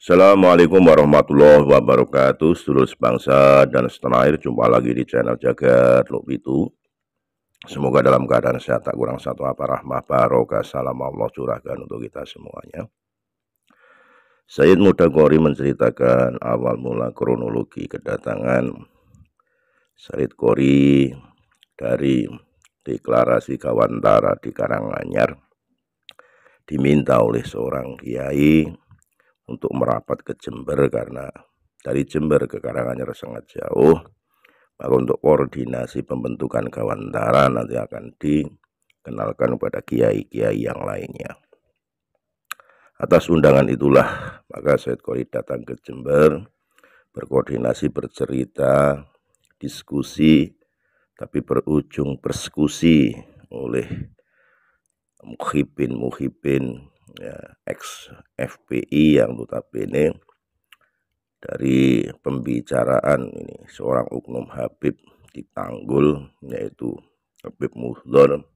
Assalamualaikum warahmatullahi wabarakatuh. Sedulur sebangsa dan setanah air, jumpa lagi di channel Jagat Lobitu. Semoga dalam keadaan sehat, tak kurang satu apa, rahmah barokah salam Allah curahkan untuk kita semuanya. Sayyid Mudagori menceritakan awal mula kronologi kedatangan Sayyid Qori dari deklarasi Gawantara di Karanganyar, diminta oleh seorang kiai untuk merapat ke Jember karena dari Jember ke Karanganyar sangat jauh. Maka untuk koordinasi pembentukan Gawantara nanti akan dikenalkan kepada kiai-kiai yang lainnya. Atas undangan itulah maka Sayyid Qori datang ke Jember, berkoordinasi, bercerita, diskusi, tapi berujung persekusi oleh muhibin ya, ex FPI yang notabene dari pembicaraan ini seorang oknum Habib di Tanggul, yaitu Habib Muhdor,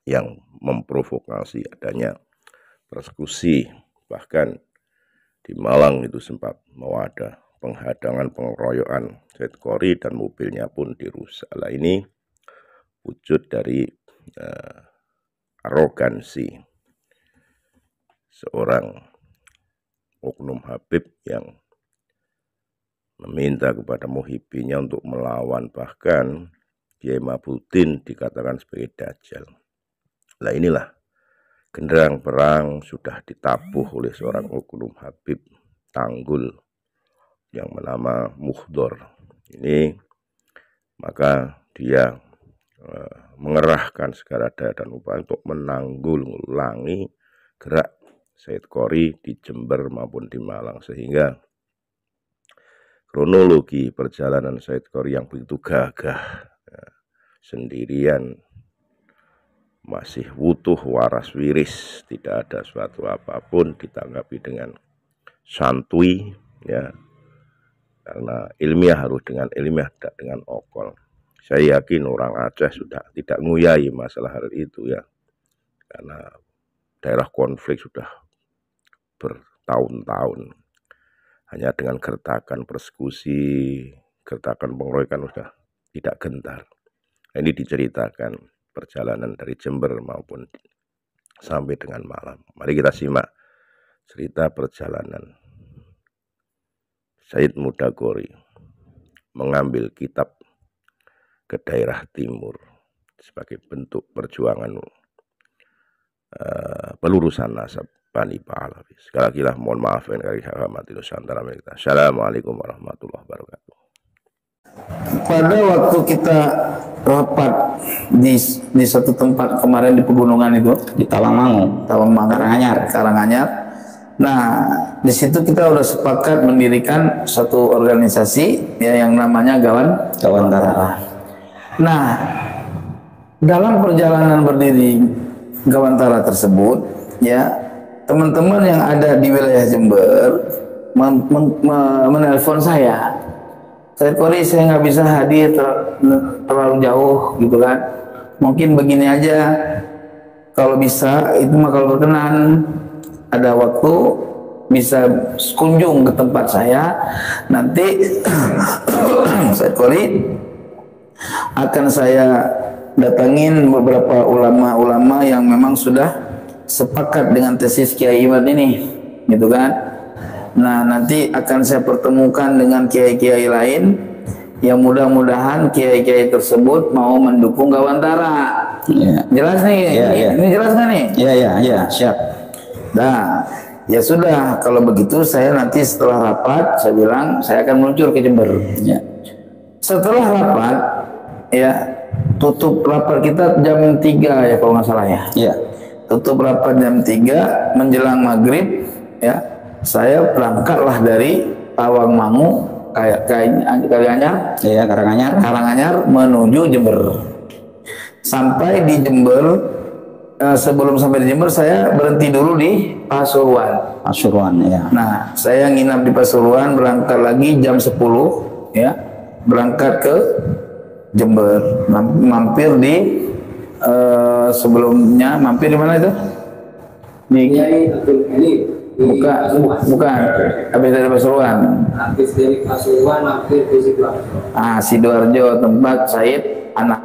yang memprovokasi adanya persekusi. Bahkan di Malang itu sempat mau ada penghadangan, pengeroyokan Sayyid Qori dan mobilnya pun dirusak. Lah ini wujud dari arogansi seorang oknum Habib yang meminta kepada muhibinnya untuk melawan, bahkan Kiai Mabudin dikatakan sebagai dajjal. Nah inilah genderang perang sudah ditabuh oleh seorang oknum Habib Tanggul yang bernama Muhdor ini. Maka dia mengerahkan segala daya dan upaya untuk menanggulangi gerak Sayyid Qori di Jember maupun di Malang, sehingga kronologi perjalanan Sayyid Qori yang begitu gagah sendirian, masih wutuh waras wiris, tidak ada suatu apapun, ditanggapi dengan santuy ya, karena ilmiah harus dengan ilmiah, tidak dengan okol. Saya yakin orang Aceh sudah tidak nguyai masalah hal itu ya, karena daerah konflik sudah bertahun-tahun. Hanya dengan gertakan persekusi, gertakan pengeroyokan sudah tidak gentar. Ini diceritakan perjalanan dari Jember maupun sampai dengan Malang. Mari kita simak cerita perjalanan Sayyid Mudagori mengambil kitab ke daerah timur sebagai bentuk perjuangan pelurusan nasab Bani Pahlavi. Sekali lagi lah mohon maaf yang kali hormati Nusantara kita. Assalamualaikum warahmatullahi wabarakatuh. Pada waktu kita rapat di satu tempat kemarin di pegunungan itu di Tawangmangu, Karanganyar. Nah, di situ kita udah sepakat mendirikan satu organisasi ya yang namanya Gawantara. Nah, dalam perjalanan berdiri Gawantara tersebut ya, teman-teman yang ada di wilayah Jember menelpon saya, Sayyid Qori, saya nggak bisa hadir terlalu jauh gitu kan, mungkin begini aja, kalau bisa itu mah kalau berkenan ada waktu bisa kunjung ke tempat saya, nanti Sayyid Qori akan saya datangin beberapa ulama-ulama yang memang sudah sepakat dengan tesis Kiai Imad ini, gitu kan. Nah, nanti akan saya pertemukan dengan kiai-kiai lain yang mudah-mudahan kiai-kiai tersebut mau mendukung Gawantara. Ya. Jelas nih? Ya. Ini jelas kan nih? Ya, siap. Nah, ya sudah, kalau begitu saya nanti setelah rapat, saya bilang saya akan meluncur ke Jember. Ya. Setelah rapat, ya tutup rapat kita jam 3 ya kalau nggak salah ya. Ya. Tutup rapat jam 3 menjelang maghrib ya, saya berangkatlah dari Tawangmangu Karanganyar menuju Jember. Sampai di Jember, sebelum sampai di Jember saya berhenti dulu di Pasuruan ya. Nah, saya nginap di Pasuruan, berangkat lagi jam 10 ya, berangkat ke Jember, mampir di sebelumnya mampir di mana itu? Di Bukan. Habis dari Pasuruan. Habis dari Pasuruan mampir ke Sidoarjo. Sidoarjo tempat Said anak.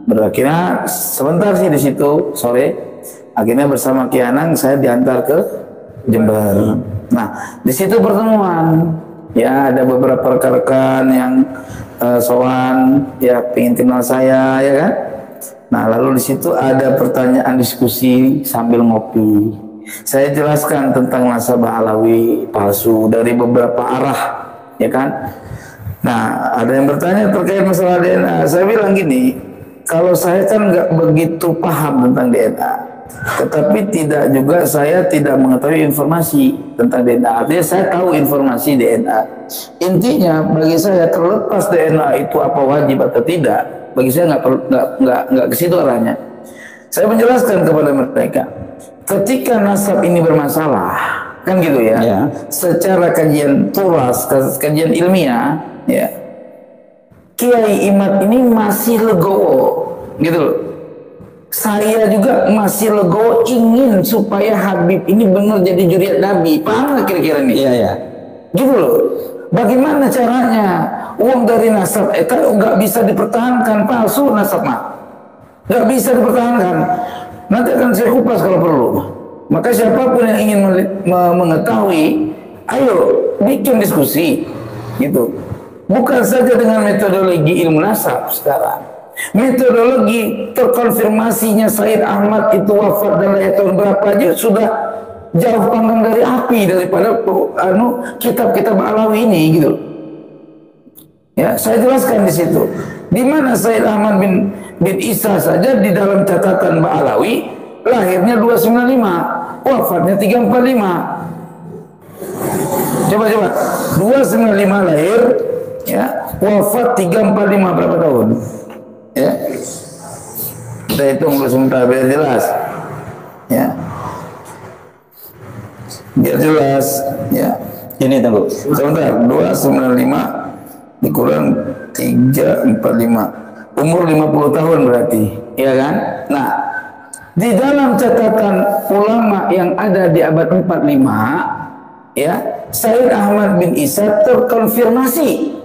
Berakhirnya sebentar sih di situ sore. Akhirnya bersama Ki Anang saya diantar ke Jember. Nah, di situ pertemuan. Ya, ada beberapa rekan-rekan yang sowan ya pengen kenal saya ya kan. Nah, lalu di situ ada pertanyaan diskusi sambil ngopi. Saya jelaskan tentang nasabah Alawi palsu dari beberapa arah, ya kan? Nah, ada yang bertanya terkait masalah DNA. Saya bilang gini, kalau saya kan nggak begitu paham tentang DNA, tetapi saya tidak mengetahui informasi tentang DNA. Artinya saya tahu informasi DNA. Intinya bagi saya terlepas DNA itu apa wajib atau tidak, bagi saya nggak ke situ arahnya. Saya menjelaskan kepada mereka, ketika nasab ini bermasalah, kan gitu ya, secara kajian turas, kajian ilmiah, ya, Kiai Imad ini masih legowo, gitu loh. Saya juga masih legowo ingin supaya Habib ini benar jadi juriat Nabi. Paham nggak kira-kira nih? Iya. Gitu loh. Bagaimana caranya? Uang dari nasab nggak bisa dipertahankan, palsu nasab mah. Nggak bisa dipertahankan. Nanti akan saya kupas kalau perlu. Maka siapapun yang ingin mengetahui, ayo bikin diskusi, gitu. Bukan saja dengan metodologi ilmu nasab sekarang. Metodologi terkonfirmasinya Said Ahmad itu wafat dan lahir tahun berapa aja sudah jauh panggang dari api daripada kitab-kitab Alawi ini, gitu. Ya, saya jelaskan di situ. Di mana Said Ahmad bin Isa saja di dalam catatan Mbak Alawi lahirnya 295, wafatnya 345. Coba 295 lahir, ya, wafat 345 berapa tahun? Ya. Kita hitung dulu sebentar biar jelas. Ya. Biar jelas, ya. Ini tunggu. Sebentar, 295 dikurang 345, umur 50 tahun berarti, ya kan? Nah, di dalam catatan ulama yang ada di abad 45, ya, Said Ahmad bin Isa terkonfirmasi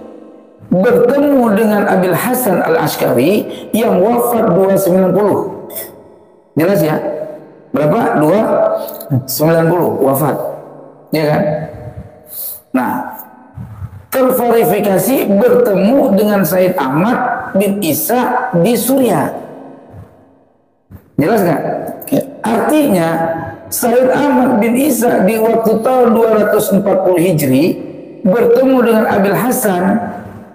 bertemu dengan Abil Hasan Al-Ash'ari yang wafat 290. Jelas ya? Berapa? 290 wafat, ya kan? Nah, terverifikasi bertemu dengan Said Ahmad bin Isa di Suriah. Jelas nggak? Ya. Artinya Said Ahmad bin Isa di waktu tahun 240 Hijri bertemu dengan Abil Hasan,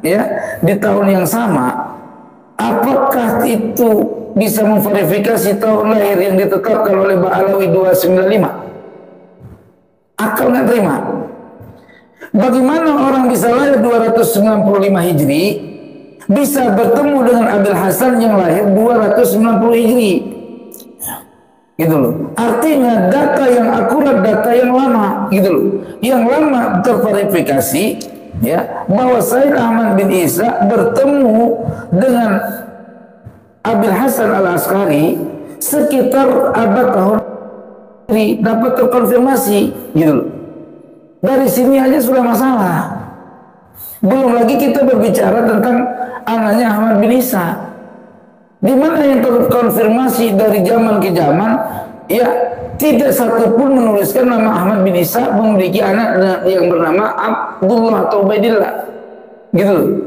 ya, di tahun yang sama. Apakah itu bisa memverifikasi tahun lahir yang ditetapkan oleh Mbak Alawi 295? Akal nggak terima. Bagaimana orang bisa lahir 295 Hijri bisa bertemu dengan Abil Hasan yang lahir 290 Hijri? Gitu loh. Artinya data yang akurat, data yang lama, gitu loh. Yang lama terverifikasi, ya, bahwa Said Ahmad bin Isa bertemu dengan Abil Hasan Al-Ash'ari sekitar abad tahun ini, dapat terkonfirmasi, gitu loh. Dari sini aja sudah masalah. Belum lagi kita berbicara tentang anaknya Ahmad bin Isa. Di mana yang terkonfirmasi dari zaman ke zaman, ya, tidak satupun menuliskan nama Ahmad bin Isa memiliki anak yang bernama Abdullah atau Ubaidillah. Gitu.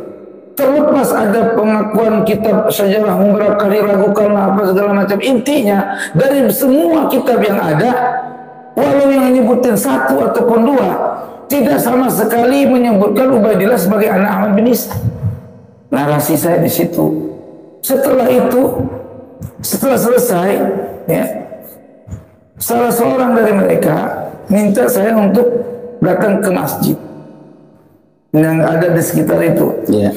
Terlepas ada pengakuan kitab sejarah beberapa kali ragukan apa segala macam. Intinya dari semua kitab yang ada, walau yang menyebutin satu ataupun dua, tidak sama sekali menyebutkan Ubaidillah sebagai anak Ahmad bin Isa. Narasi saya di situ. Setelah itu, setelah selesai, ya, salah seorang dari mereka minta saya untuk datang ke masjid yang ada di sekitar itu. Ya.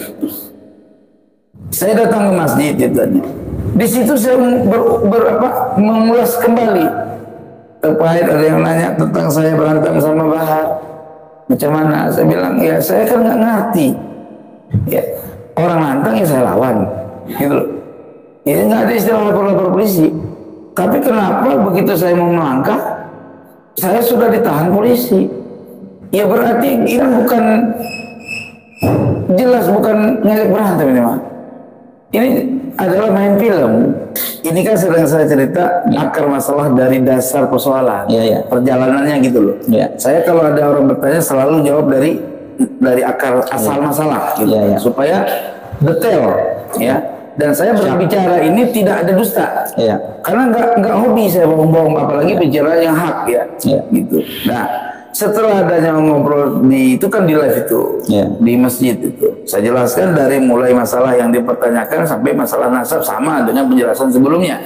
Saya datang ke masjid, ditanya. Di situ saya mengulas kembali. Terkait ada yang nanya tentang saya berantem sama Bahar, macam mana? Saya bilang, ya saya kan nggak ngerti. Ya, orang nantang ya saya lawan, gitu loh. Ya nggak ada istilah lapor-lapor polisi. Tapi kenapa begitu saya mau melangkah, saya sudah ditahan polisi. Ya berarti ini bukan, jelas bukan ngajak berantem ini mah. Ini adalah main film. Ini kan sedang saya cerita akar masalah dari dasar persoalan, perjalanannya gitu loh. Saya kalau ada orang bertanya selalu jawab dari akar asal masalah, gitu, supaya detail, ya. Dan saya berbicara ini tidak ada dusta, karena nggak hobi saya bohong-bohong, apalagi bicara yang hak, gitu. Nah, setelah adanya ngobrol itu kan di live itu, di masjid itu, saya jelaskan dari mulai masalah yang dipertanyakan sampai masalah nasab sama dengan penjelasan sebelumnya.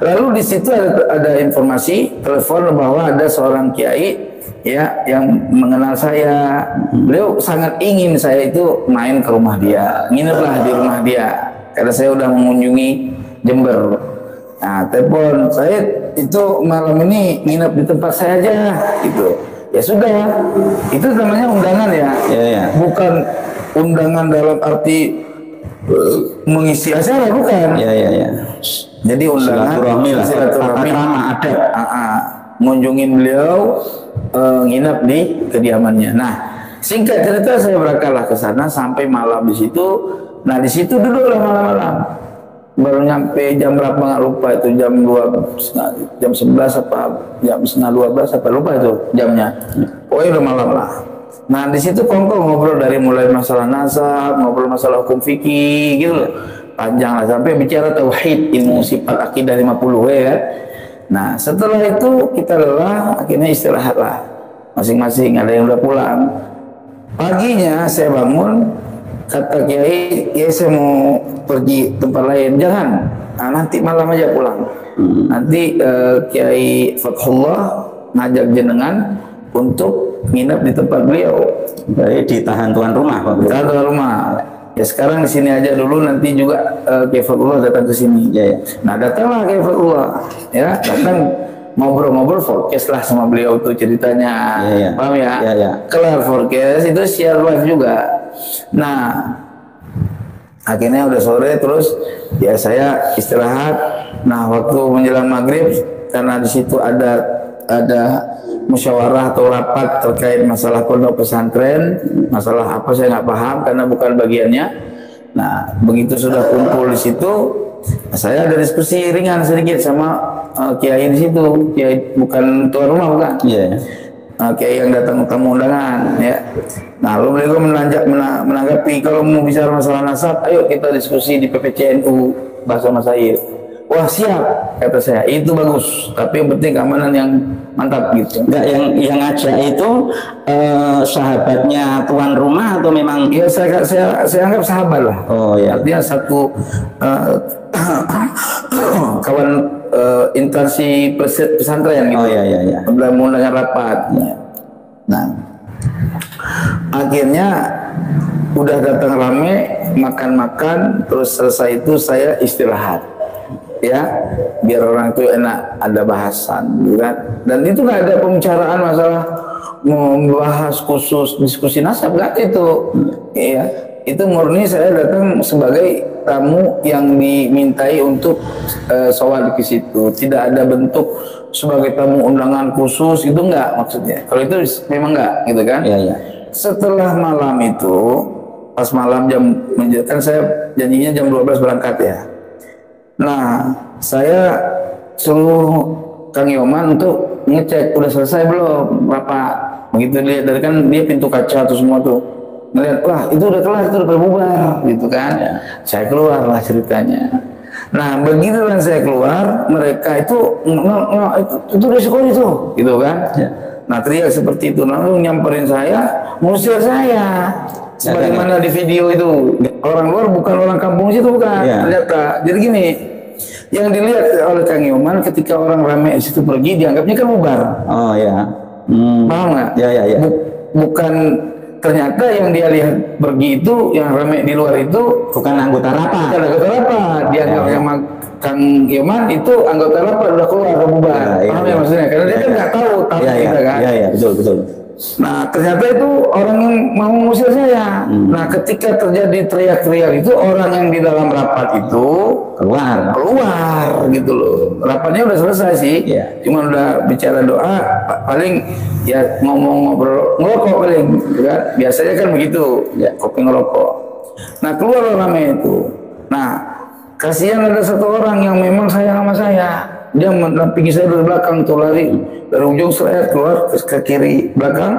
Lalu di situ ada informasi telepon bahwa ada seorang kiai, ya, yang mengenal saya. Beliau sangat ingin saya itu main ke rumah dia, ngineplah di rumah dia, karena saya udah mengunjungi Jember. Nah, telepon saya itu malam ini nginep di tempat saya aja, gitu. Ya sudah, itu namanya undangan ya, bukan undangan dalam arti mengisi acara, bukan. Jadi undangan silaturahmi, adab, mengunjungi beliau, nginep di kediamannya. Nah, singkat cerita saya berangkatlah ke sana sampai malam di situ. Nah, di situ duduklah malam-malam. Baru nyampe jam berapa nggak lupa itu, jam 11 apa jam setengah 12 apa lupa itu jamnya. Pokoknya udah malam lah. Nah, di situ kongko ngobrol dari mulai masalah nasab, ngobrol masalah hukum fikih gitu loh. Panjang lah sampai bicara tauhid, ilmu sifat akidah 50 ya kan. Nah, setelah itu kita lelah, akhirnya istirahat lah. Masing-masing ada yang udah pulang. Paginya saya bangun, kata Kiai, ya saya mau pergi tempat lain. Jangan, nah, nanti malam aja pulang. Nanti Kiai Fathullah ngajak jenengan untuk nginep di tempat beliau. Jadi ditahan tuan rumah, Pak. Ditahan tuan rumah. Ya sekarang di sini aja dulu, nanti juga Kiai Fathullah datang ke sini. Nah, datanglah Kiai Fathullah, ya, datang ngobrol-ngobrol forecast lah sama beliau tuh ceritanya. Paham ya? Kelar forecast itu share live juga. Nah, akhirnya udah sore, terus ya saya istirahat. Nah, waktu menjelang maghrib, karena di situ ada musyawarah atau rapat terkait masalah pondok pesantren, masalah apa saya nggak paham karena bukan bagiannya. Nah, begitu sudah kumpul di situ, saya ada diskusi ringan sedikit sama kiai di situ. Kiai bukan tuan rumah, bukan. Kiai yang datang tamu undangan, ya. Nah, lalu beliau menanggapi, kalau mau bicara masalah nasab, ayo kita diskusi di PPCNU bahasa Masail. Wah, siap, kata saya, itu bagus, tapi yang penting keamanan yang mantap gitu. Enggak, yang ngajak itu sahabatnya tuan rumah atau memang? Ya, saya anggap sahabat lah. Artinya satu kawan instansi pesantren gitu. Undangan rapat. Nah, akhirnya udah datang rame, makan-makan, terus selesai itu saya istirahat, ya, biar orang itu enak ada bahasan, kan? Dan itu nggak ada pembicaraan masalah membahas khusus diskusi nasab, nggak itu, ya. Itu murni saya datang sebagai tamu yang dimintai untuk sholat ke situ. Tidak ada bentuk sebagai tamu undangan khusus, itu enggak maksudnya. Kalau itu memang enggak, gitu kan? Setelah malam itu, pas malam kan saya janjinya jam 12 berangkat ya. Nah, saya suruh Kang Yoman untuk ngecek udah selesai belum rapat. Begitu dia dari kan dia pintu kaca tuh semua tuh. Melihat, wah itu udah kelar, itu udah bubar, gitu kan. Saya keluar lah ceritanya. Nah, begitu kan saya keluar, mereka itu itu resiko itu, gitu kan. Nah, teriak seperti itu, lalu nyamperin saya, ngusir saya. Sebagaimana di video itu, orang luar bukan orang kampung situ, bukan. Ternyata, jadi gini, yang dilihat oleh Kang Yoman ketika orang ramai di situ pergi, dianggapnya kan bubar. Paham nggak? Bukan. Ternyata yang dia lihat pergi itu, yang ramai di luar itu bukan anggota rapat. Bukan anggota rapat. Dianggap yang Kang Yoman itu anggota rapat udah keluar ke bubar. Paham ya maksudnya? Karena dia kan nggak tahu kita kan. Betul. Nah ternyata itu orang yang mau mengusir saya. Nah ketika terjadi teriak-teriak itu, orang yang di dalam rapat itu keluar gitu loh. Rapatnya udah selesai sih, cuma udah bicara doa, paling ya ngomong-ngobrol, ngerokok paling, kan? Biasanya kan begitu, kopi ngerokok. Nah keluar ramai itu. Nah kasihan ada satu orang yang memang sayang sama saya. Dia mendampingi saya dari belakang tuh, lari dari ujung saya keluar ke kiri belakang.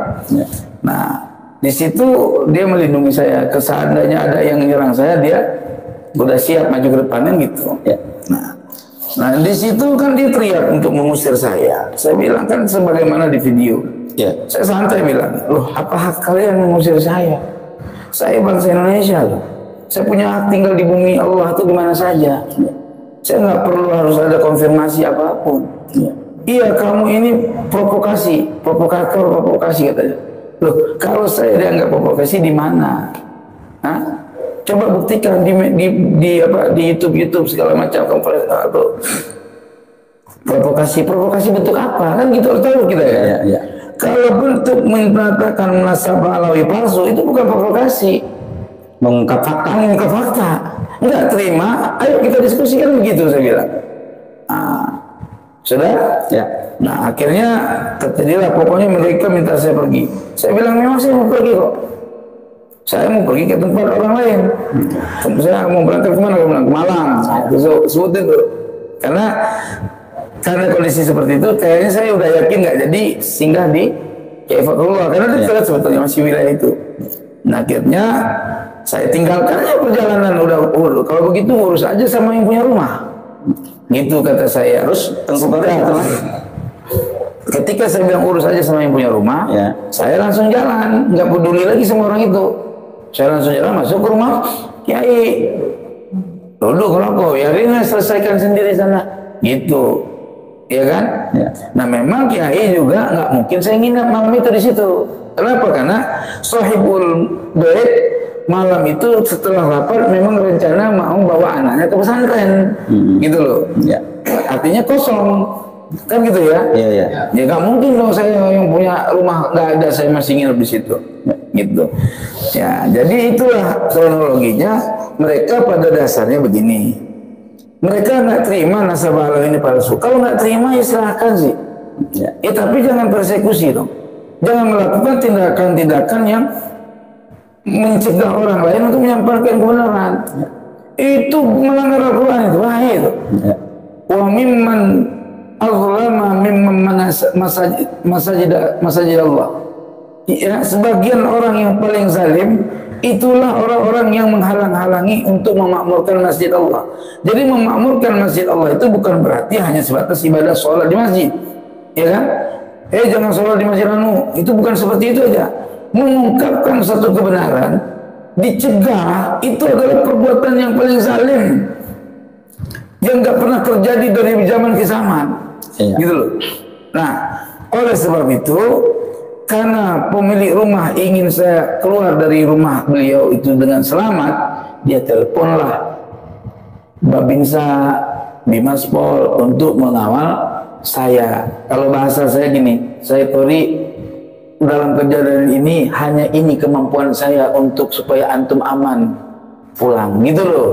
Nah di situ dia melindungi saya. Seandainya ada yang menyerang saya, dia udah siap maju ke depannya gitu. Nah di situ kan dia teriak untuk mengusir saya. Saya bilang kan sebagaimana di video. Saya santai bilang, loh apa hak kalian mengusir saya? Saya bangsa Indonesia loh. Saya punya hak tinggal di bumi Allah itu di mana saja. Saya nggak perlu harus ada konfirmasi apapun. Iya kamu ini provokasi katanya. Loh kalau saya dianggap provokasi di mana? Coba buktikan di YouTube segala macam provokasi bentuk apa? Kan gitu tahu kita ya. Kalau bentuk menyatakan nasabah alawi palsu itu bukan provokasi. Mengungkap fakta. Enggak terima, ayo kita diskusikan begitu saya bilang. Sudah? Nah akhirnya terjadilah, pokoknya mereka minta saya pergi. Saya bilang memang saya mau pergi kok. Saya mau pergi ke tempat orang lain. Saya mau berangkat kemana? Ke Malang. Sebutin tuh. Karena kondisi seperti itu, kayaknya saya udah yakin nggak jadi singgah di Kaifatullah. Karena dekat sebetulnya masih wilayah itu. Nah akhirnya saya tinggalkan aja perjalanan, udah kalau begitu urus aja sama yang punya rumah. Gitu kata saya. Terus ketika saya bilang urus aja sama yang punya rumah, saya langsung jalan, nggak peduli lagi sama orang itu. Saya langsung jalan masuk ke rumah Kiai. Duduk ngerokok, biarin selesaikan sendiri sana. Gitu. Ya kan? Nah memang Kiai juga nggak mungkin saya nginap malam itu di situ. Kenapa? Karena Sohibul Bait malam itu setelah lapar memang rencana mau bawa anaknya ke pesantren, gitu loh. Artinya kosong, kan gitu ya? Ya nggak mungkin dong saya yang punya rumah nggak ada, saya masih nginep di situ, gitu. Ya, jadi itulah kronologinya. Mereka pada dasarnya begini. Mereka nggak terima nasabah alawi ini palsu. Kalau nggak terima ya silahkan sih. Tapi jangan persekusi dong. Jangan melakukan tindakan-tindakan yang mencegah orang lain untuk menyampaikan kebenaran. Itu melanggar Al-Quran, itu bahaya itu. Wa mimman aghlama mimman masajid Allah. Ya, sebagian orang yang paling zalim itulah orang-orang yang menghalang-halangi untuk memakmurkan masjid Allah. Jadi memakmurkan masjid Allah itu bukan berarti hanya sebatas ibadah sholat di masjid, ya kan? Jangan sholat di masjid itu bukan seperti itu aja. Mengungkapkan satu kebenaran, dicegah, itu adalah perbuatan yang paling zalim, yang nggak pernah terjadi dari zaman ke zaman, gitu loh. Nah, oleh sebab itu, karena pemilik rumah ingin saya keluar dari rumah beliau itu dengan selamat, dia teleponlah Babinsa Bimaspol untuk mengawal saya. Kalau bahasa saya gini, saya Tori dalam kejadian ini hanya ini kemampuan saya untuk supaya antum aman pulang, gitu loh.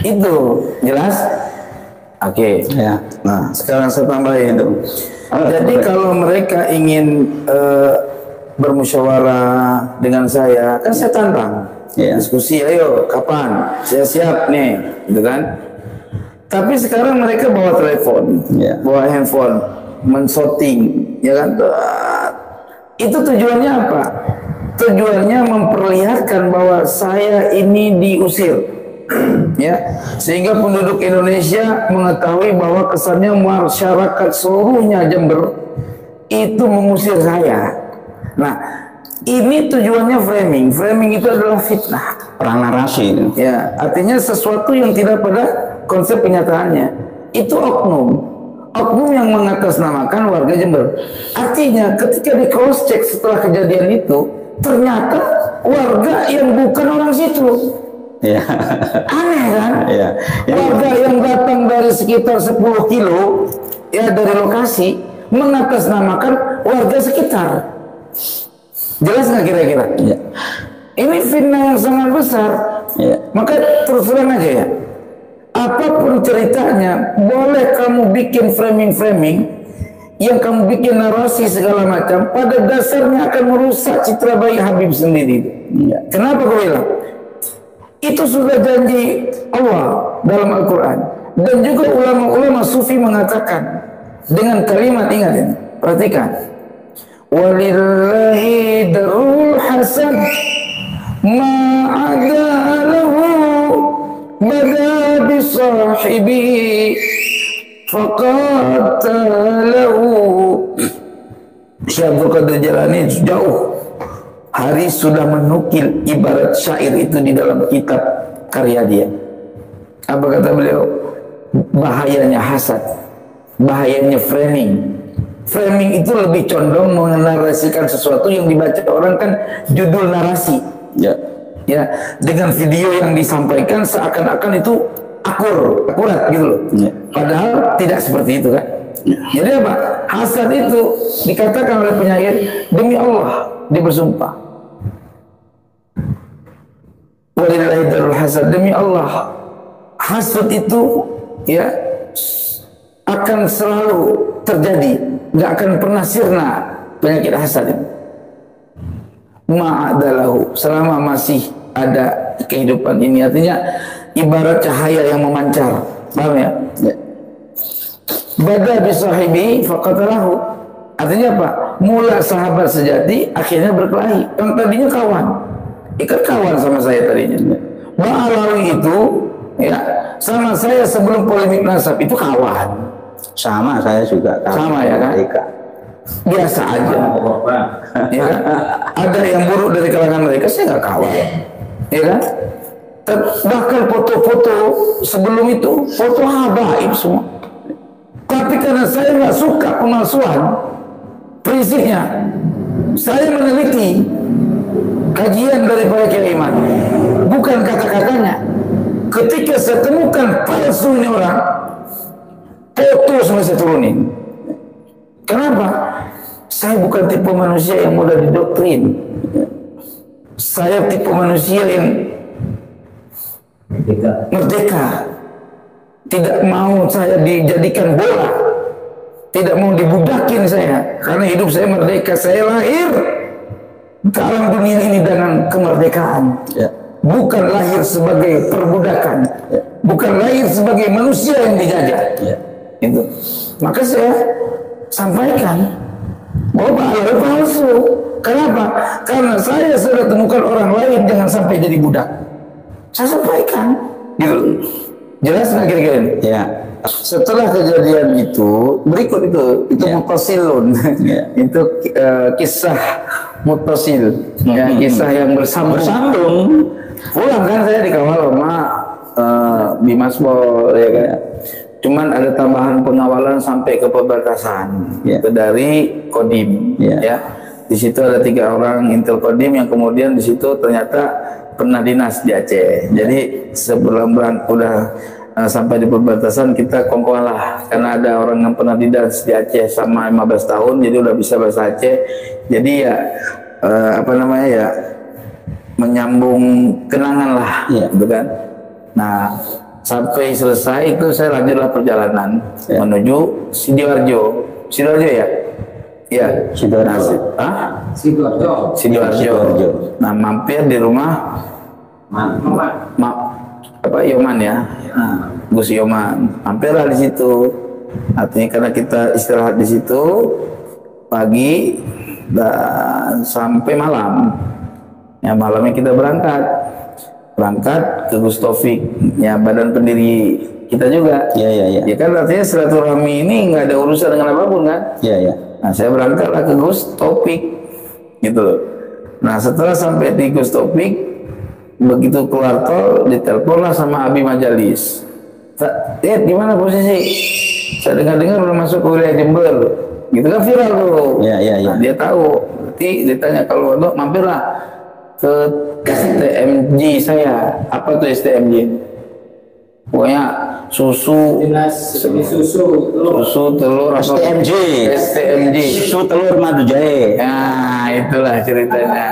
Itu jelas. Oke. Nah sekarang saya tambahin itu. Jadi kalau mereka ingin bermusyawarah dengan saya, kan saya tantang diskusi, ayo kapan, saya siap nih, gitu kan. Tapi sekarang mereka bawa telepon, bawa handphone, menshooting, ya kan. Itu tujuannya apa? Tujuannya memperlihatkan bahwa saya ini diusir, ya, sehingga penduduk Indonesia mengetahui bahwa kesannya masyarakat seluruhnya Jember itu mengusir saya. Nah, ini tujuannya framing. Framing itu adalah fitnah, perang narasi. Ya, artinya sesuatu yang tidak pada konsep kenyataannya. Itu oknum yang mengatasnamakan warga Jember. Artinya ketika di cross check setelah kejadian itu, ternyata warga yang bukan orang situ. Aneh kan? Warga yang datang dari sekitar 10 kilo ya dari lokasi mengatasnamakan warga sekitar. Jelas nggak kira-kira? Ya. Ini fitnah yang sangat besar. Ya. Maka terus terang aja ya. Apapun ceritanya, boleh kamu bikin framing-framing, yang kamu bikin narasi segala macam, pada dasarnya akan merusak citra baik Habib sendiri. Ya. Kenapa gue bilang? Itu sudah janji Allah dalam Al-Quran. Dan juga ulama-ulama sufi mengatakan dengan kalimat, ingat ini, perhatikan. Walillahi darul hasan ma'adalahu bada bisahibi faqatalahu. Syekh Abdul Qadir Jalani jauh hari sudah menukil ibarat syair itu di dalam kitab karya dia. Apa kata beliau? Bahayanya hasad, bahayanya framing. Framing itu lebih condong menarasikan sesuatu yang dibaca orang kan judul narasi. Ya. Ya, dengan video yang disampaikan seakan-akan itu akurat gitu loh. Ya. Padahal tidak seperti itu kan. Ya. Jadi apa? Hasad itu dikatakan oleh penyair, demi Allah dia bersumpah. Walillahi darul hasad, demi Allah hasad itu ya akan selalu terjadi, nggak akan pernah sirna penyakit hasad itu. Ma'adalahu, selama masih ada kehidupan ini, artinya ibarat cahaya yang memancar, paham ya? Bada bisahibi faqatalahu, artinya apa? Mula sahabat sejati akhirnya berkelahi. Yang tadinya kawan, ikat kawan sama saya tadinya. Ma'alawi itu ya sama saya sebelum polemik nasab itu kawan. Sama saya juga kawan. Sama ya kan? Biasa aja. Ya kan? Ada yang buruk dari kalangan mereka, saya nggak kawan. Ya kan? Bahkan foto-foto sebelum itu foto habaib semua. Tapi karena saya nggak suka pemalsuan, prinsipnya saya meneliti kajian dari para kiai iman, bukan kata-katanya. Ketika saya temukan palsu ini orang, foto semua saya turunin. Kenapa? Saya bukan tipe manusia yang mudah didoktrin. Saya tipe manusia yang merdeka. Tidak mau saya dijadikan bola. Tidak mau dibudakin saya. Karena hidup saya merdeka. Saya lahir ke alam dunia ini dengan kemerdekaan. Ya. Bukan lahir sebagai perbudakan. Ya. Bukan lahir sebagai manusia yang dijajah. Ya. Itu. Maka saya sampaikan bahwa pahala palsu. Kenapa? Karena saya sudah temukan orang lain jangan sampai jadi budak. Saya sampaikan. Gitu. Jelas nggak kira-kira? Ya. Setelah kejadian itu, berikut itu ya. Mutasilun. Ya. Itu kisah mutasil. Ya, kisah yang bersambung. Pulang kan saya dikawal sama Bimasbol, ya kan. Cuman ada tambahan pengawalan sampai ke perbatasan. Ya. Itu dari Kodim. Ya. Di situ ada 3 orang Intel Kodim yang kemudian di situ ternyata pernah dinas di Aceh. Jadi sebelum udah sampai di perbatasan kita kongkolan lah, karena ada orang yang pernah dinas di Aceh sama 15 tahun, jadi udah bisa bahasa Aceh. Jadi ya apa namanya ya, menyambung kenangan lah, gitu kan. Nah sampai selesai itu saya lanjutlah perjalanan menuju Sidoarjo. Sidoarjo ya? Iya. Sidoarjo. Sidoarjo. Nah mampir di rumah Yoman ya, Gus Yoman. Mampirlah di situ. Artinya karena kita istirahat di situ pagi dan sampai malam. Ya malamnya kita berangkat ke Gus Taufik, ya badan pendiri kita juga. Iya. Ya kan artinya silaturahmi ini nggak ada urusan dengan apapun kan? Iya. Nah saya berangkatlah ke Gus Taufik, gitu loh. Nah setelah sampai di Gus Taufik, begitu keluar tol, diteleponlah sama Abi Majalis. Gimana posisi? Saya dengar-dengar udah masuk ke wilayah Jember, gitu kan, viral tuh. Iya. Nah, dia tahu. Nanti ditanya kalau untuk mampirlah ke STMJ saya. Apa tuh STMJ? Pokoknya susu, telur, STMJ, susu telur madu jahe. Nah itulah ceritanya.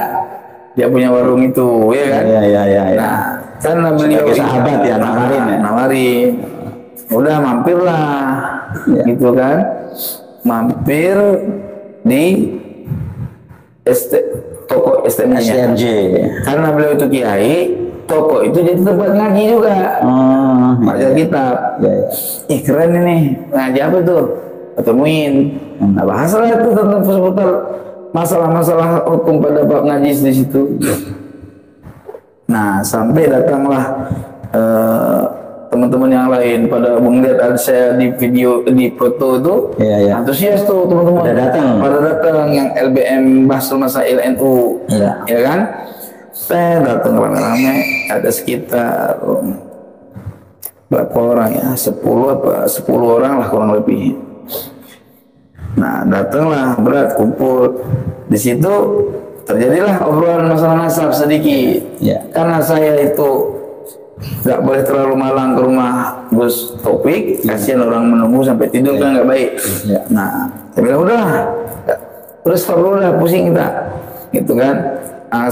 Dia punya warung itu, ya kan? Iya. Nah, karena beliau sebagai sahabat ya, nawarin ya. Nawarin. Udah mampirlah, gitu kan? Mampir di toko STMJ. Karena beliau itu kiai, toko itu jadi tempat ngaji juga. Baca kitab. Ih keren ini, ngaji apa tuh? Ketemuin. Nah bahaslah itu tentang seputar masalah-masalah hukum pada bab najis di situ. Nah sampai datanglah teman-teman yang lain pada melihat saya di video, di foto itu, antusias tuh teman-teman. Pada datang yang LBM Bahsul Masail NU, ya kan? Saya datang rame-rame, ada sekitar berapa orang ya? 10 orang lah kurang lebih. Nah datanglah berat kumpul di situ, terjadilah obrolan masalah nasab sedikit. Karena saya itu nggak boleh terlalu malang ke rumah Gus Taufik, kasihan orang menunggu sampai tidur kan nggak baik. Nah saya bilang udah stop dulu dah, pusing kita, gitu kan.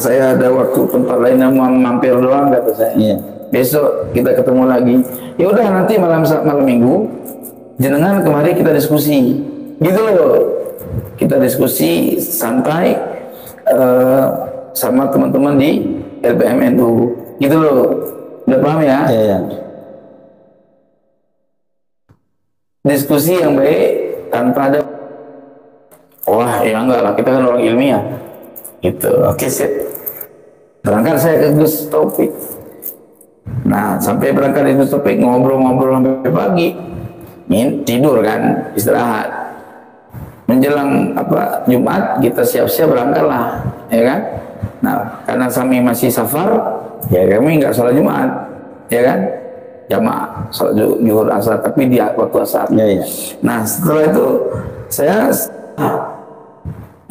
Saya ada waktu tempat lain yang mau mampir doang kata saya. Besok kita ketemu lagi. Ya udah nanti malam minggu jenengan kemari kita diskusi. Gitu loh. Kita diskusi santai sama teman-teman di LPMNU. Gitu loh. Udah paham ya? Diskusi yang baik tanpa ada wah ya enggak lah, kita kan orang ilmiah. Gitu. Oke, sip. Berangkat saya ke Gus Taufik. Nah, sampai berangkat di Gus Taufik ngobrol-ngobrol sampai pagi. Tidur kan, istirahat. Menjelang Jumat kita siap-siap berangkatlah, ya kan? Nah, karena kami masih safar, ya kami nggak sholat Jumat, ya kan? Jamaah sholat zuhur asar, tapi di waktu asar. Nah, setelah itu saya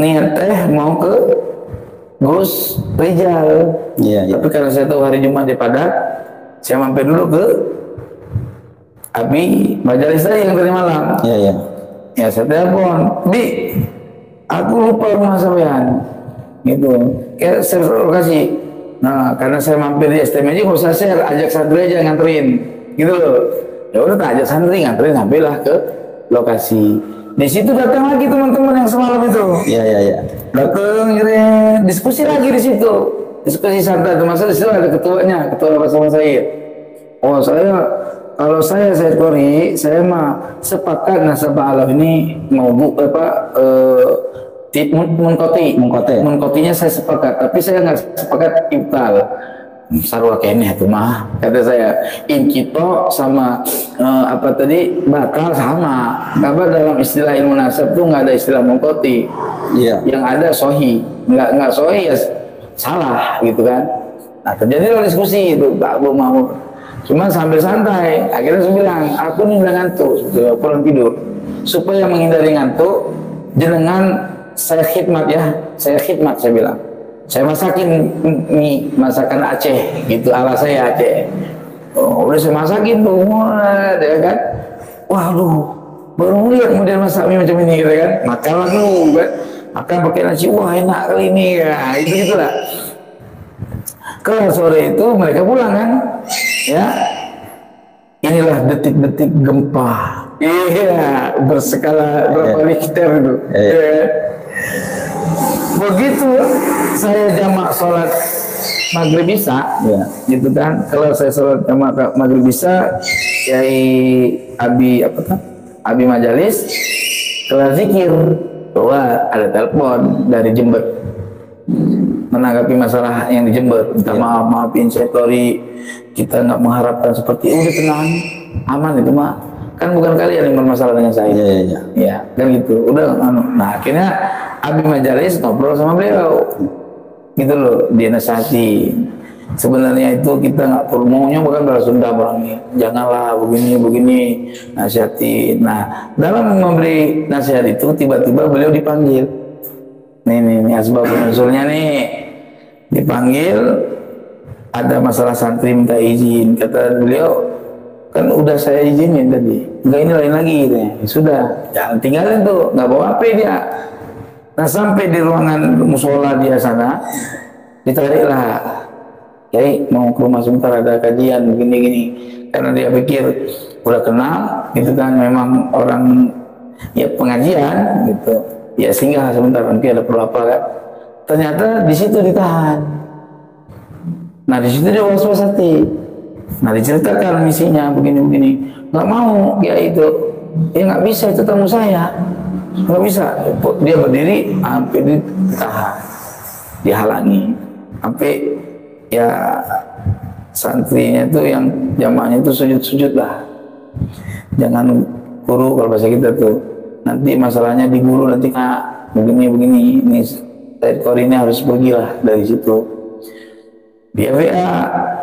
niat mau ke Gus Rijal. Tapi karena saya tahu hari Jumat di Padang, saya mampir dulu ke Abi majelis saya yang tadi malam. Ya saya telepon, Bi, aku lupa rumah sampean, gitu. Kayak share lokasi. Nah, karena saya mampir di STMJ, nggak usah share, ajak santri aja nganterin, gitu loh. Ya udah, tak ajak santri nganterin, sampailah ke lokasi. Di situ datang lagi teman-teman yang semalam itu. Datang, diskusi lagi di situ. Diskusi santai, termasuk di situ ada ketuanya, ketua Bahsul Masail. Oh kalau saya Kori, saya mah sepakat nasabah alam ini mau Mengkotinya saya sepakat, tapi saya nggak sepakat ibtal. Sarwa keneh itu mah kata saya, inkito sama batal sama. Karena dalam istilah ilmu nasab tuh nggak ada istilah mengkoti. Yang ada sohi, nggak sohi ya salah gitu kan. Nah terjadilah diskusi itu Pak Abu Mahmud. Cuma sambil santai, akhirnya saya bilang, aku nih udah ngantuk, pulang tidur. Supaya menghindari ngantuk, jenengan saya khidmat ya, saya bilang. Saya masakin mie, masakan Aceh, gitu, ala saya Aceh. Oh, udah saya masakin tuh, ya kan. Waduh, baru lihat model masak mie macam ini, gitu kan. Makanlah dulu, kan. Makan pakai nasi, wah enak kali ini, ya. Itu gitulah. Kalau sore itu mereka pulang kan, ya. Inilah detik-detik gempa, berskala berapa Richter itu. Begitu saya jamak sholat maghrib isya, gitu kan. Kalau saya sholat jamak maghrib isya, Abi majalis kelar zikir, bahwa ada telepon dari Jember menanggapi masalah yang di Jember. Minta maafin saya Tori, kita nggak mengharapkan seperti udah tenang, aman itu mah. Kan bukan kalian yang bermasalah dengan saya. Ya, kan gitu. Udah nah akhirnya Abi majalis ngobrol sama beliau. Gitu loh, dia nasihati. Sebenarnya itu kita nggak perlu maunya, bahkan bahasa Sunda orangnya. Janganlah begini, nasihati. Nah, dalam memberi nasihat itu tiba-tiba beliau dipanggil. Nih asbab nuzulnya nih. Dipanggil, ada masalah santri minta izin. Kata beliau, kan udah saya izinin tadi. Enggak, ini lain lagi gitu ya. Sudah, jangan tinggalin tuh, nggak bawa HP dia. Nah sampai di ruangan musola dia sana, ditariklah, Kiai mau ke rumah sebentar ada kajian begini-gini. Karena dia pikir udah kenal, gitu kan, memang orang ya pengajian gitu. Ya singgah sebentar nanti ada perlu apa kan. Ternyata di situ ditahan. Nah di situ dia was-was hati. Nah diceritakan misinya begini-begini. Nggak mau Kiai itu, ya nggak bisa, itu tamu saya. Nggak bisa, dia berdiri sampai ditahan, dihalangi sampai ya santrinya itu yang jamaahnya itu sujud-sujud lah, jangan guru kalau bahasa kita tuh, nanti masalahnya di guru nanti kak begini ini Said Qori ini harus pergi lah dari situ. Dia WA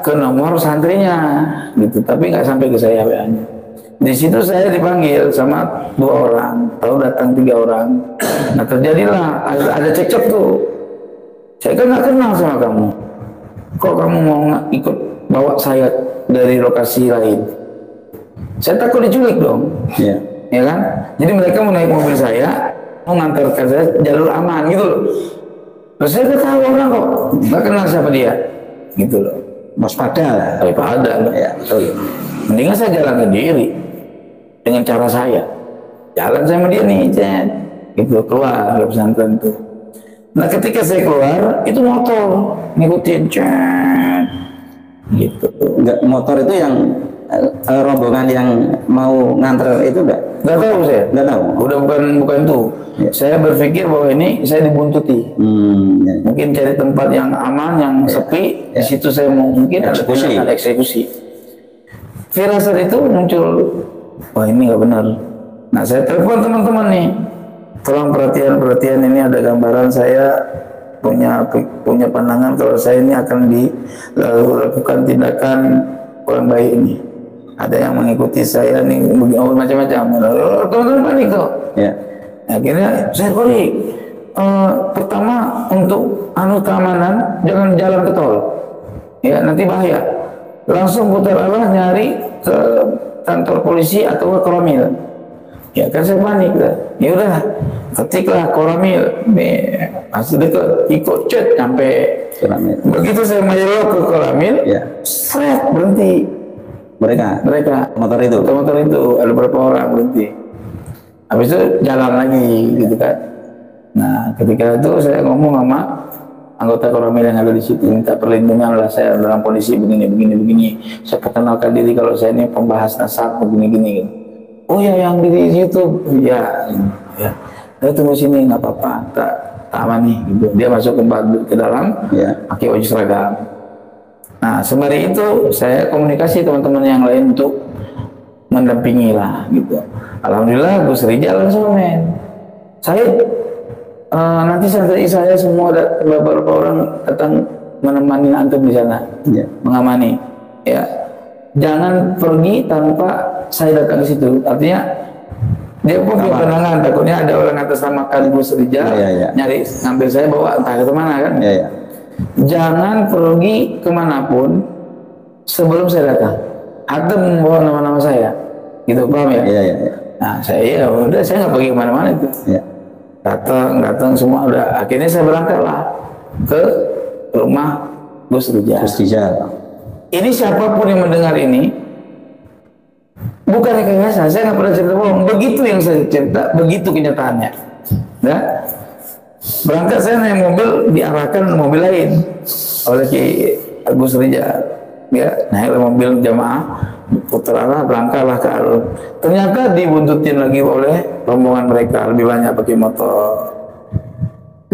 ke nomor santrinya gitu, tapi nggak sampai ke saya WA-nya. Di situ saya dipanggil sama 2 orang, tahu datang 3 orang. Nah terjadilah ada cekcok tuh. Saya kan nggak kenal sama kamu. Kok kamu mau ikut bawa saya dari lokasi lain? Saya takut diculik dong. Ya. Ya kan? Jadi mereka mau naik mobil saya, mau ngantarkan saya jalur aman gitu loh. Terus saya udah tahu orang kok, nggak kenal siapa dia, gitu loh. Waspada lah. Waspada lah. Ya, betul. Mendingan saya jalan sendiri dengan cara saya. Jalan sama dia nih, Cen. Gitu keluar dari pesantren itu. Nah ketika saya keluar, itu motor ngikutin, Cen. Gitu. Enggak, motor itu yang rombongan yang mau nganter itu enggak? Nggak tahu saya. Nggak tahu. Udah bukan itu. Ya. Saya berpikir bahwa ini saya dibuntuti. Ya. Mungkin cari tempat yang aman, yang sepi. Di situ saya mau mungkin eksekusi. Firasat itu muncul, wah ini nggak benar. Nah saya telepon teman-teman nih, tolong perhatian ini ada gambaran saya punya pandangan kalau saya ini akan dilakukan tindakan kurang baik ini. Ada yang mengikuti saya nih macam-macam. Teman-teman panik kok. Ya. Akhirnya saya Qori, pertama untuk keamanan jangan jalan ke tol, ya nanti bahaya. Langsung putar arah nyari ke kantor polisi atau ke Koramil. Ya kan saya panik lah. Ya udah, ketiklah Koramil, masih dekat, ikut cut sampai Koramil. Begitu saya melok ke Koramil, ya. Seret berhenti. Mereka motor itu ada beberapa orang berhenti. Habis itu jalan lagi gitu kan. Nah ketika itu saya ngomong sama anggota Koramil yang ada di situ, minta perlindungan lah, saya dalam kondisi begini. Saya perkenalkan diri kalau saya ini pembahas nasab begini. Oh ya yang di situ, ya. Saya tunggu sini nggak apa-apa, tak aman nih. Gitu. Dia masuk ke dalam, ya. Pakai baju seragam. Nah sembari itu saya komunikasi teman-teman yang lain untuk mendampingi lah, gitu. Alhamdulillah Gus Rijal langsung saya. Nanti santri saya semua ada beberapa orang datang menemani antum di sana, ya. Mengamani. Ya, jangan pergi tanpa saya datang ke situ. Artinya dia pun punya penangan, takutnya ada orang atas nama Gus Rijal nyari ngambil saya bawa entah ke mana kan. Ya. Jangan pergi kemanapun sebelum saya datang. Antum membawa nama-nama saya, gitu paham ya? Ya. Nah saya udah saya nggak pergi kemana-mana itu. Ya. Datang semua udah, akhirnya saya berangkatlah ke rumah Gus Rijal. Ini siapapun yang mendengar ini bukan rekayasa, saya nggak pernah cerita bohong. Begitu yang saya cerita, begitu kenyataannya. Nah, berangkat saya naik mobil, diarahkan mobil lain oleh Ki Gus Rijal. Ya, naik mobil jamaah, putar arah, berangkatlah ke alun. Ternyata dibuntutin lagi oleh rombongan mereka, lebih banyak pakai motor.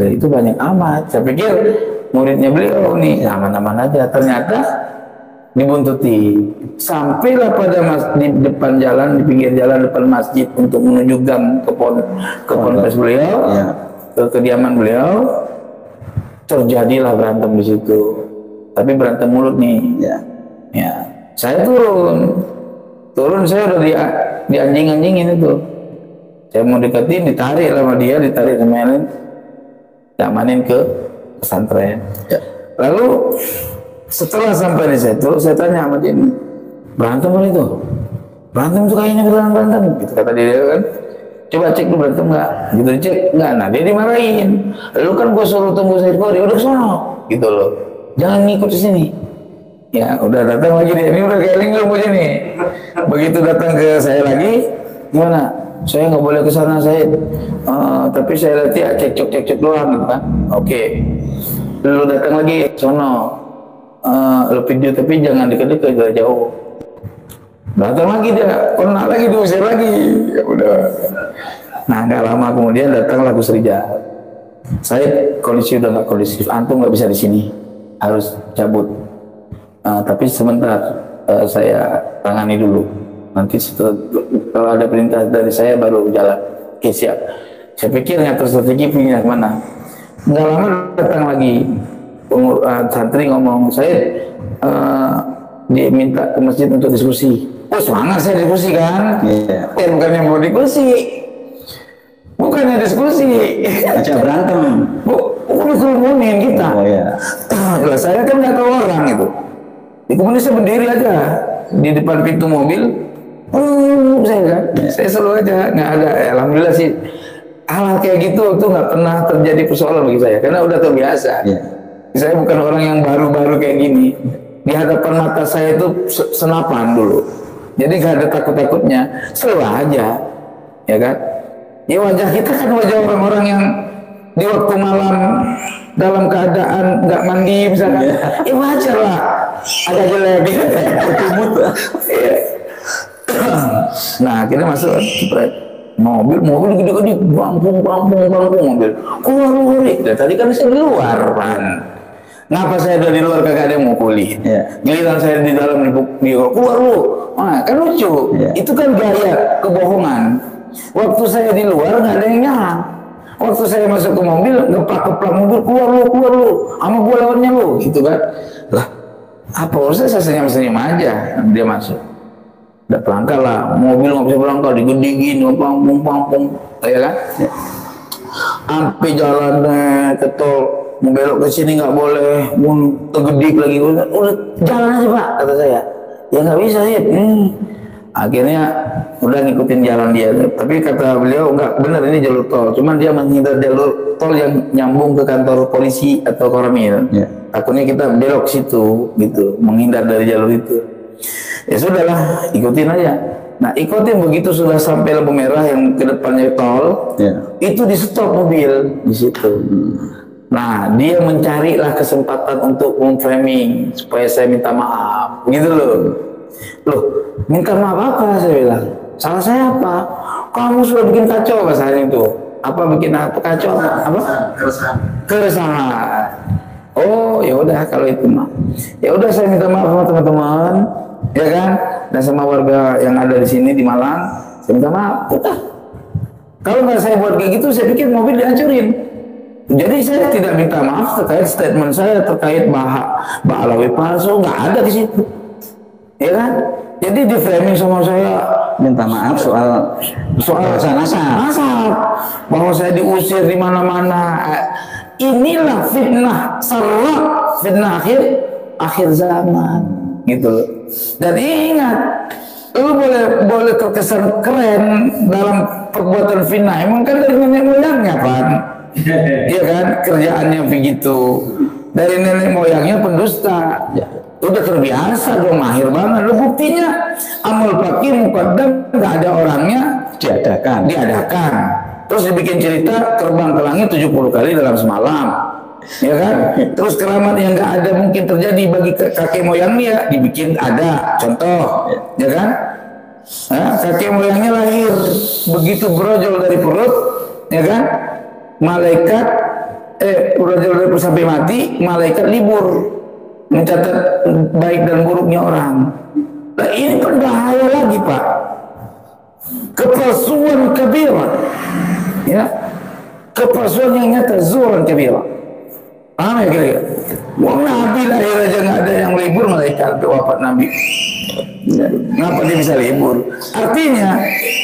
Dan itu banyak amat. Saya pikir muridnya beliau nih aman-aman aja. Ternyata dibuntuti. Sampailah pada di depan jalan, di pinggir jalan depan masjid untuk menuju gang ke ponpes beliau, ya. Ke kediaman beliau. Terjadilah berantem di situ. Tapi berantem mulut nih. Ya. Saya turun saya udah di anjing-anjingin itu. Saya mau deketin, ditarik sama dia, ditarik sama yang lain, diamanin ke pesantren. Ya. Lalu setelah sampai di situ, saya tanya sama dia, berantem kan itu? Berantem itu kayaknya beneran berantem, gitu kata dia kan. coba cek lu berantem nggak, gitu dicek nggak, nah dia dimarahin, lu kan gua suruh tunggu Said Qori, udah sono, gitu loh, jangan ngikut di sini. Ya udah datang lagi dia, ini udah kayak linglung nih. Begitu datang ke saya lagi, gimana? Saya nggak boleh ke sana saya, tapi saya lihat ya cekcok doang gitu kan. Oke, lu datang lagi sono, lu video tapi jangan deket-deket, jarak jauh. Datang lagi dia, kena lagi diusir lagi, ya udah. Nah nggak lama kemudian datanglah Gus Rijal. Saya kondisi udah nggak kondusif, antum nggak bisa di sini, harus cabut. Tapi sebentar saya tangani dulu. Nanti setelah, kalau ada perintah dari saya baru jalan. Oke siap. Saya pikir yang strategi pindah kemana. Nggak lama datang lagi santri ngomong, saya diminta ke masjid untuk diskusi. Oh semangat saya diskusi kan? Bukannya mau diskusi. Bukannya diskusi, aja berantem. Udah kerumunin kita. Oh ya. Lah saya kan nggak tahu orang itu. Kemudian saya berdiri aja di depan pintu mobil, saya kan, saya selalu aja, nggak ada. Alhamdulillah sih, hal kayak gitu tuh nggak pernah terjadi persoalan bagi saya, karena udah terbiasa. Saya bukan orang yang baru-baru kayak gini. Di hadapan mata saya itu senapan dulu, jadi nggak ada takut-takutnya, selalu aja, ya kan? Ya wajah kita kan wajah orang-orang yang di waktu malam dalam keadaan nggak mandi misalkan, ya wajar lah, ada jelek gitu. Nah kita masuk mobil gede-gede, bangkung mobil, keluar. Tadi kan saya di luar kan, ngapa saya udah di luar kagak ada yang mau pulih? Giliran saya di dalam di keluar lu, nah, kan lucu. Itu kan gaya kebohongan. Waktu saya di luar nggak ada yang nyala. Waktu saya masuk ke mobil, ngeplak mobil, keluar lu, sama gua lawannya lu, gitu kan. Lah, apa urusan saya senyum-senyum aja, dia masuk. Udah pelangkah lah, mobil nggak bisa berangkat, digedingin, pampung, ya kan. Sampai jalannya ke tol, mau belok ke sini nggak boleh, mau tergedik lagi, udah jalan aja pak, kata saya. Ya nggak bisa sih. Akhirnya udah ngikutin jalan dia, tapi kata beliau enggak benar ini jalur tol, cuman dia menghindar jalur tol yang nyambung ke kantor polisi atau Koramil. Takutnya kita belok situ gitu, menghindar dari jalur itu. Ya sudahlah, ikutin aja. Nah ikutin, begitu sudah sampai lampu merah yang ke depannya tol, itu di stop mobil di situ. Nah dia mencarilah kesempatan untuk memframing supaya saya minta maaf, gitu loh. Loh, minta maaf apa? Saya bilang, salah saya apa? Kamu sudah bikin kacau bahasanya itu. Apa bikin apa kacau? Apa? Keresahan. Oh, ya udah kalau itu mah. Ya udah saya minta maaf sama teman-teman, ya kan? Dan sama warga yang ada di sini di Malang, saya minta maaf. Udah. Kalau nggak saya buat kayak gitu, saya pikir mobil dihancurin. Jadi saya tidak minta maaf terkait statement saya terkait Ba'alawi palsu, nggak ada di situ. Ya kan? Jadi di framing sama saya minta maaf soal nasab, bahwa saya diusir di mana-mana. Inilah fitnah serak, fitnah akhir zaman, gitu loh. Dan ingat, lu boleh terkesan keren dalam perbuatan fitnah, emang kan dari nenek moyangnya kan? Iya kan, kerjaannya begitu. Dari nenek moyangnya pendusta. Udah terbiasa dong, mahir banget. Lu buktinya amal fakir mukaddam nggak ada orangnya diadakan. Terus dibikin cerita terbang ke langit 70 kali dalam semalam, ya kan? Terus keramat yang nggak ada mungkin terjadi bagi kakek moyangnya dibikin ada. Contoh, ya kan? Nah, kakek moyangnya lahir begitu brojol dari perut, ya kan? Malaikat brojol dari perut sampai mati, malaikat libur mencatat baik dan buruknya orang. Nah ini kan bahaya lagi pak, kepalsuan kabira, ya, kepalsuan yang nyata, zuran kabira. Paham ya kira-kira? Wong Nabi lahir aja nggak ada yang libur, malaikat wafat Nabi. Ngapa dia bisa libur? Artinya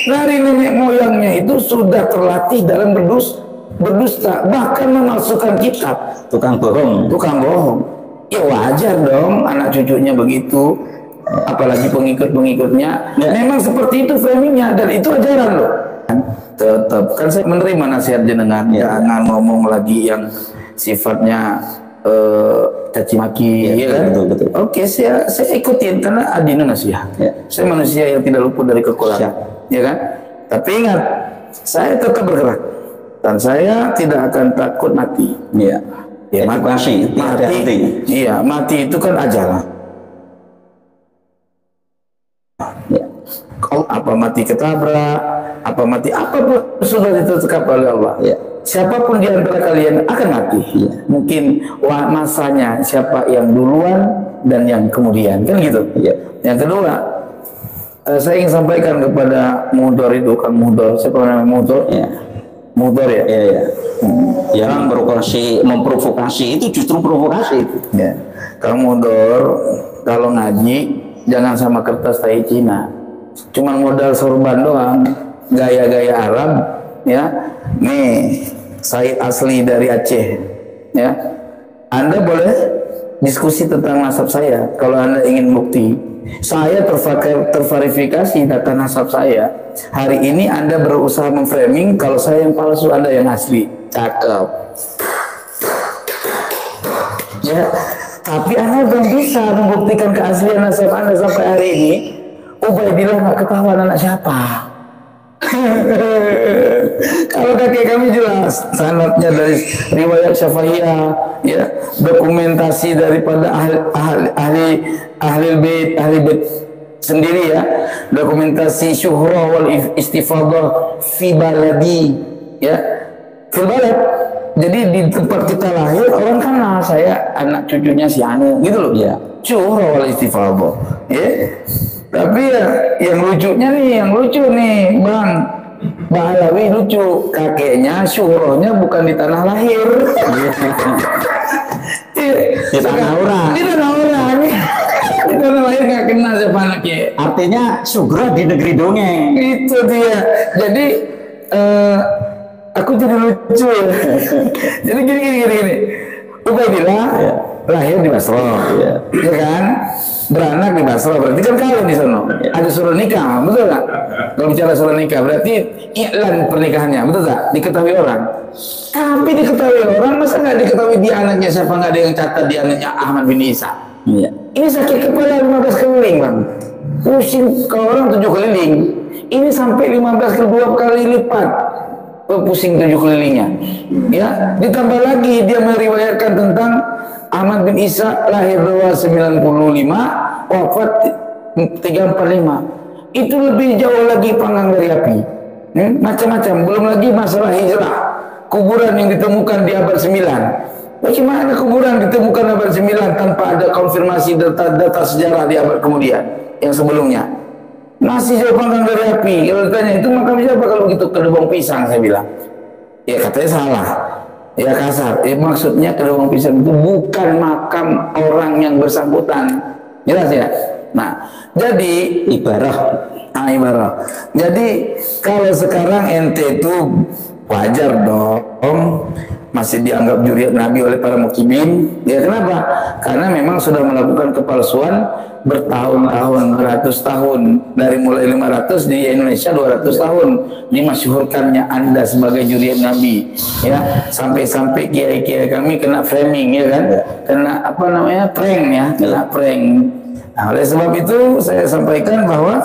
dari nenek moyangnya itu sudah terlatih dalam berdusta, bahkan memalsukan kitab. Tukang bohong. Ya wajar dong anak cucunya begitu, apalagi pengikut-pengikutnya. Memang seperti itu framingnya, dan itu ajaran loh. tetap kan saya menerima nasihat jenengan, jangan ngomong lagi yang sifatnya caci maki, ya kan? Betul. Oke, saya ikutin karena adina nasihat. Saya manusia yang tidak luput dari kekurangan, ya kan? Tapi ingat, saya tetap bergerak dan saya tidak akan takut mati. Ya, mati. Iya, mati itu kan ajal. Apa mati ketabrak, apa mati apapun sudah ditetapkan oleh Allah. Siapapun di antara kalian akan mati. Mungkin masanya siapa yang duluan dan yang kemudian, kan gitu. Yang kedua, saya ingin sampaikan kepada Mudor itu, kan Mudor, siapa namanya Mudor? Mudor ya. Yang memprovokasi itu justru provokasi itu. Kalau Mudor, kalau ngaji jangan sama kertas tai Cina. Cuma modal sorban doang, gaya-gaya Arab, ya. Nih, saya asli dari Aceh, ya. Anda boleh diskusi tentang nasab saya kalau Anda ingin bukti. Saya terverifikasi data nasab saya. Hari ini Anda berusaha memframing kalau saya yang palsu, Anda yang asli. Cakep. Ya, tapi Anda belum bisa membuktikan keaslian nasab Anda sampai hari ini. Ubaidillah nggak ketahuan anak siapa. Kalau kakek kami jelas sanadnya dari riwayat Syafi'iyah, ya, dokumentasi daripada ahli bait sendiri, ya, dokumentasi syuhrah wal istifadah fi baladi, ya, fil balad. Jadi di tempat kita lahir orang kenal saya anak cucunya si Anu, gitu loh, ya, syuhrah wal istifadah, ya. Tapi ya, yang lucu nih Bang Alawi lucu, kakeknya syurohnya bukan di tanah lahir, di tanah orang. Di tanah lahir nggak kenal siapa anaknya. Artinya syukur di negeri dongeng. Itu dia. Jadi aku jadi lucu ya. Jadi gini. Ubaidillah lahir di Basra, ya kan? Beranak di Basra, berarti kan kawin di sana. Ada surat nikah, betul nggak? Kalau bicara surat nikah, berarti iklan pernikahannya, betul nggak? Diketahui orang. Tapi diketahui orang, masa nggak diketahui dia anaknya siapa? Nggak ada yang catat dia anaknya Ahmad bin Isa. Ini sakit kepala 15 keliling, Bang. Pusing kalau orang 7 keliling. Ini sampai 15 ke 2 kali lipat. Pusing 7 kelilingnya, ya. Ditambah lagi dia meriwayatkan tentang Ahmad bin Isa lahir 295, wafat 345. Itu lebih jauh lagi panggang dari api, macam-macam. Belum lagi masalah hijrah, kuburan yang ditemukan di abad 9. Bagaimana kuburan ditemukan abad 9 tanpa ada konfirmasi data sejarah di abad kemudian yang sebelumnya? Masih jauh panggang dari api. Kalau ditanya itu makam siapa, kalau begitu kedubung pisang, saya bilang. Ya katanya salah, ya kasar. Maksudnya kedubung pisang itu bukan makam orang yang bersangkutan. Jelas ya. Nah, jadi ibarah. Jadi kalau sekarang ente itu wajar dong masih dianggap juriat Nabi oleh para mukimin. Ya kenapa? Karena memang sudah melakukan kepalsuan bertahun-tahun, beratus tahun. Dari mulai 500 di Indonesia 200 tahun dimasyhurkannya Anda sebagai juriat Nabi, ya. Sampai-sampai kiai-kiai kami kena framing, ya kan? Kena apa namanya? Prank, ya, kena prank. Nah, oleh sebab itu saya sampaikan bahwa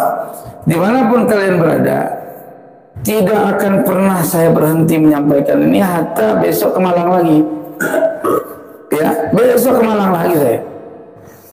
dimanapun kalian berada, tidak akan pernah saya berhenti menyampaikan ini hatta besok ke Malang lagi. Ya, besok ke Malang lagi saya.